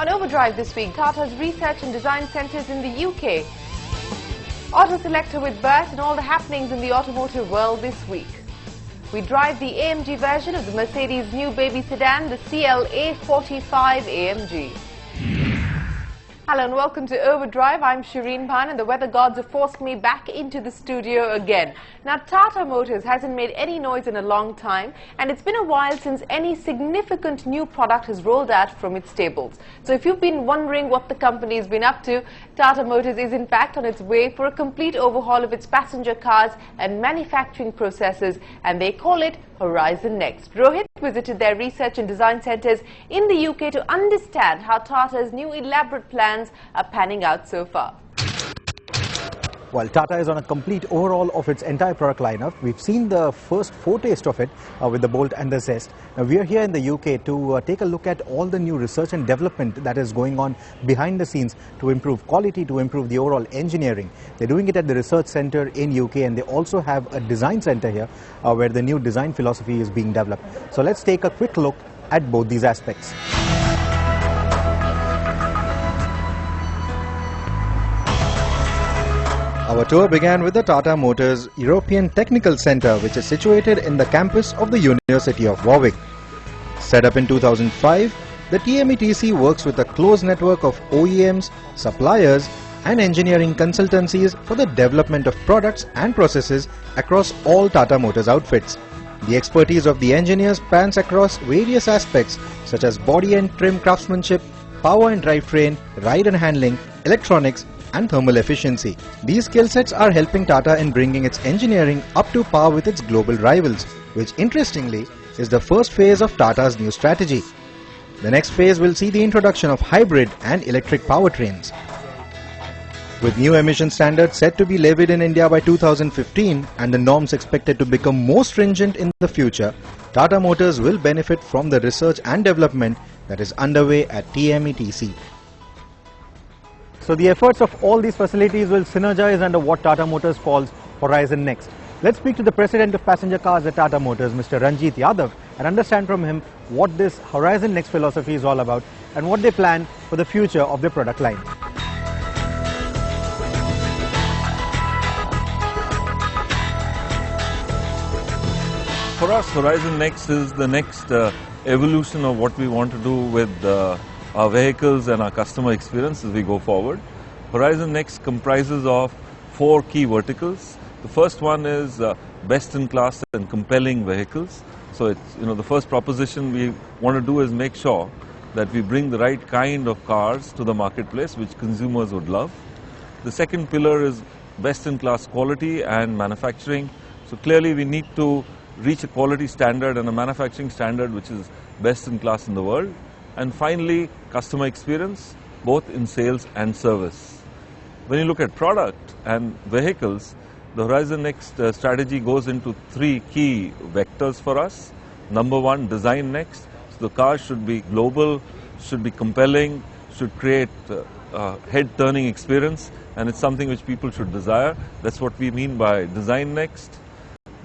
On Overdrive this week, Tata's research and design centres in the UK. Auto Selector with Bert and all the happenings in the automotive world this week. We drive the AMG version of the Mercedes' new baby sedan, the CLA 45 AMG. Hello and welcome to Overdrive. I'm Shireen Bhan and the weather gods have forced me back into the studio again. Now, Tata Motors hasn't made any noise in a long time, and it's been a while since any significant new product has rolled out from its stables. So if you've been wondering what the company has been up to, Tata Motors is in fact on its way for a complete overhaul of its passenger cars and manufacturing processes, and they call it HorizonNext. Rohit visited their research and design centres in the UK to understand how Tata's new elaborate plans are panning out so far. While Tata is on a complete overhaul of its entire product lineup, we've seen the first foretaste of it with the Bolt and the Zest. Now, we are here in the UK to take a look at all the new research and development that is going on behind the scenes to improve quality, to improve the overall engineering. They're doing it at the research centre in UK, and they also have a design centre here where the new design philosophy is being developed. So let's take a quick look at both these aspects. Our tour began with the Tata Motors European Technical Centre, which is situated in the campus of the University of Warwick. Set up in 2005, the TMETC works with a close network of OEMs, suppliers and engineering consultancies for the development of products and processes across all Tata Motors outfits. The expertise of the engineers spans across various aspects such as body and trim craftsmanship, power and drivetrain, ride and handling, electronics and thermal efficiency. These skill sets are helping Tata in bringing its engineering up to par with its global rivals, which interestingly is the first phase of Tata's new strategy. The next phase will see the introduction of hybrid and electric powertrains. With new emission standards set to be levied in India by 2015 and the norms expected to become more stringent in the future, Tata Motors will benefit from the research and development that is underway at TMETC. So the efforts of all these facilities will synergize under what Tata Motors calls HorizonNext. Let's speak to the President of Passenger Cars at Tata Motors, Mr. Ranjit Yadav, and understand from him what this HorizonNext philosophy is all about and what they plan for the future of their product line. For us, HorizonNext is the next evolution of what we want to do with our vehicles and our customer experience as we go forward. HorizonNext comprises of 4 key verticals. The first one is best-in-class and compelling vehicles. So it's, the first proposition we want to do is make sure that we bring the right kind of cars to the marketplace which consumers would love. The second pillar is best-in-class quality and manufacturing. So clearly we need to reach a quality standard and a manufacturing standard which is best in class in the world. And finally, customer experience, both in sales and service. When you look at product and vehicles, the HorizonNext strategy goes into 3 key vectors for us. Number 1, design next. So the car should be global, should be compelling, should create a head-turning experience, and it's something which people should desire. That's what we mean by design next.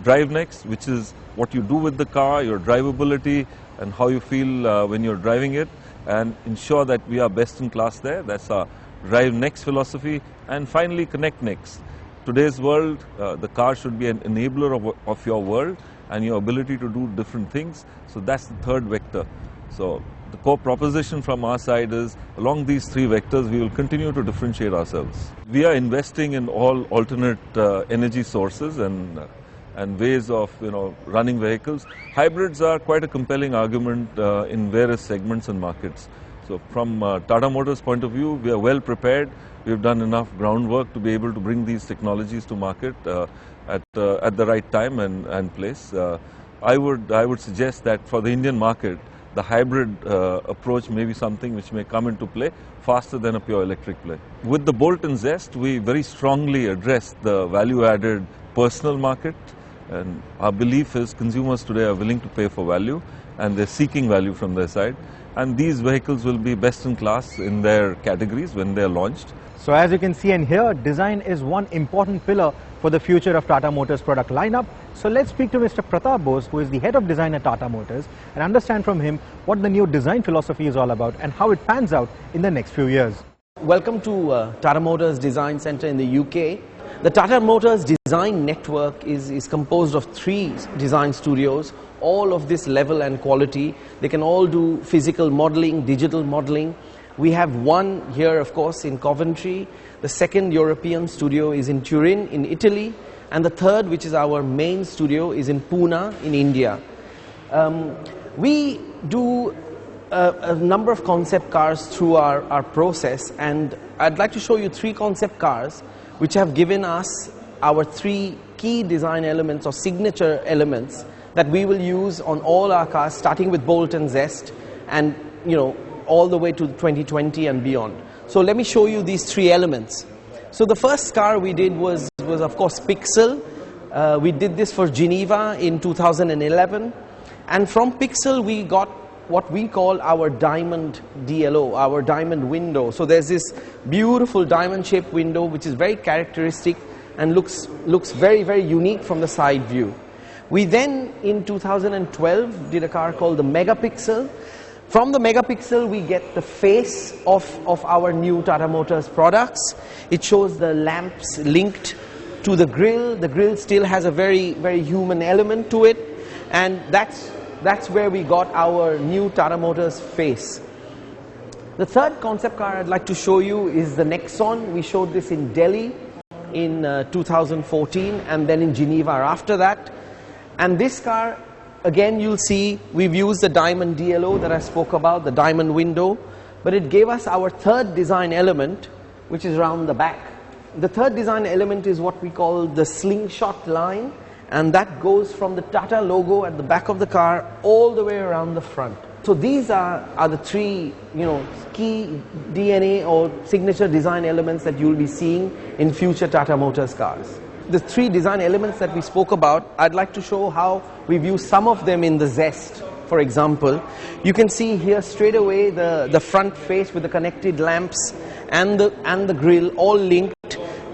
Drive next, which is what you do with the car, your drivability and how you feel when you're driving it, and ensure that we are best in class there. That's our drive next philosophy. And finally, connect next. Today's world, the car should be an enabler of your world and your ability to do different things. So that's the third vector. So the core proposition from our side is, along these 3 vectors, we will continue to differentiate ourselves. We are investing in all alternate energy sources and ways of running vehicles. Hybrids are quite a compelling argument in various segments and markets. So from Tata Motors' point of view, we are well prepared. We've done enough groundwork to be able to bring these technologies to market at the right time and place. I would suggest that for the Indian market, the hybrid approach may be something which may come into play faster than a pure electric play. With the Bolt and Zest, we very strongly address the value-added personal market. And our belief is consumers today are willing to pay for value, and they're seeking value from their side. And these vehicles will be best in class in their categories when they're launched. So as you can see and hear, design is one important pillar for the future of Tata Motors product lineup. So let's speak to Mr. Pratap Bose, who is the head of design at Tata Motors, and understand from him what the new design philosophy is all about and how it pans out in the next few years. Welcome to Tata Motors Design Centre in the UK. The Tata Motors Design Network is composed of 3 design studios, all of this level and quality. They can all do physical modelling, digital modelling. We have one here, of course, in Coventry. The second European studio is in Turin, in Italy. And the third, which is our main studio, is in Pune, in India. We do a number of concept cars through our process, and I'd like to show you 3 concept cars which have given us our 3 key design elements or signature elements that we will use on all our cars, starting with Bolt and Zest, and all the way to 2020 and beyond. So let me show you these 3 elements. So the first car we did was of course Pixel. We did this for Geneva in 2011, and from Pixel we got what we call our diamond DLO, our diamond window. So there's this beautiful diamond shaped window which is very characteristic and looks very, very unique from the side view. We then in 2012 did a car called the Megapixel. From the Megapixel we get the face of our new Tata Motors products. It shows the lamps linked to the grille. The grille still has a very, very human element to it, and that's where we got our new Tata Motors face. The third concept car I'd like to show you is the Nexon. We showed this in Delhi in 2014 and then in Geneva after that. And this car, again, you'll see we've used the diamond DLO that I spoke about, the diamond window, but it gave us our third design element, which is around the back. The third design element is what we call the slingshot line, and that goes from the Tata logo at the back of the car all the way around the front. So these are the 3 key DNA or signature design elements that you'll be seeing in future Tata Motors cars. The 3 design elements that we spoke about, I'd like to show how we've used some of them in the Zest. For example, you can see here straight away the front face with the connected lamps and the grille all linked.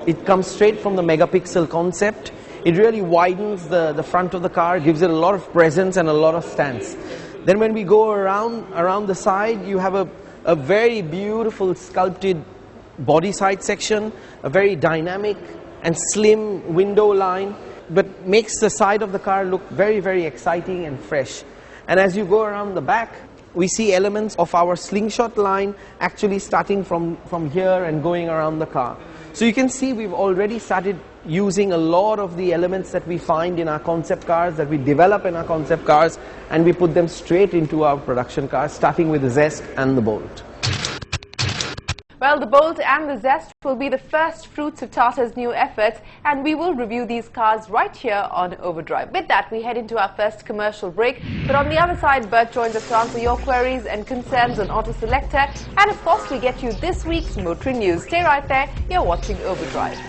It comes straight from the Megapixel concept. It really widens the front of the car, gives it a lot of presence and a lot of stance. Then when we go around the side, you have a very beautiful sculpted body side section, a very dynamic and slim window line, but makes the side of the car look very, very exciting and fresh. And as you go around the back, we see elements of our slingshot line actually starting from here and going around the car. So you can see we've already started using a lot of the elements that we find in our concept cars, that we develop in our concept cars, and we put them straight into our production cars, starting with the Zest and the Bolt. Well, the Bolt and the Zest will be the first fruits of Tata's new efforts, and we will review these cars right here on Overdrive. With that, we head into our first commercial break. But on the other side, Bert joins us to answer your queries and concerns on Auto Selector. And of course, we get you this week's motoring news. Stay right there. You're watching Overdrive.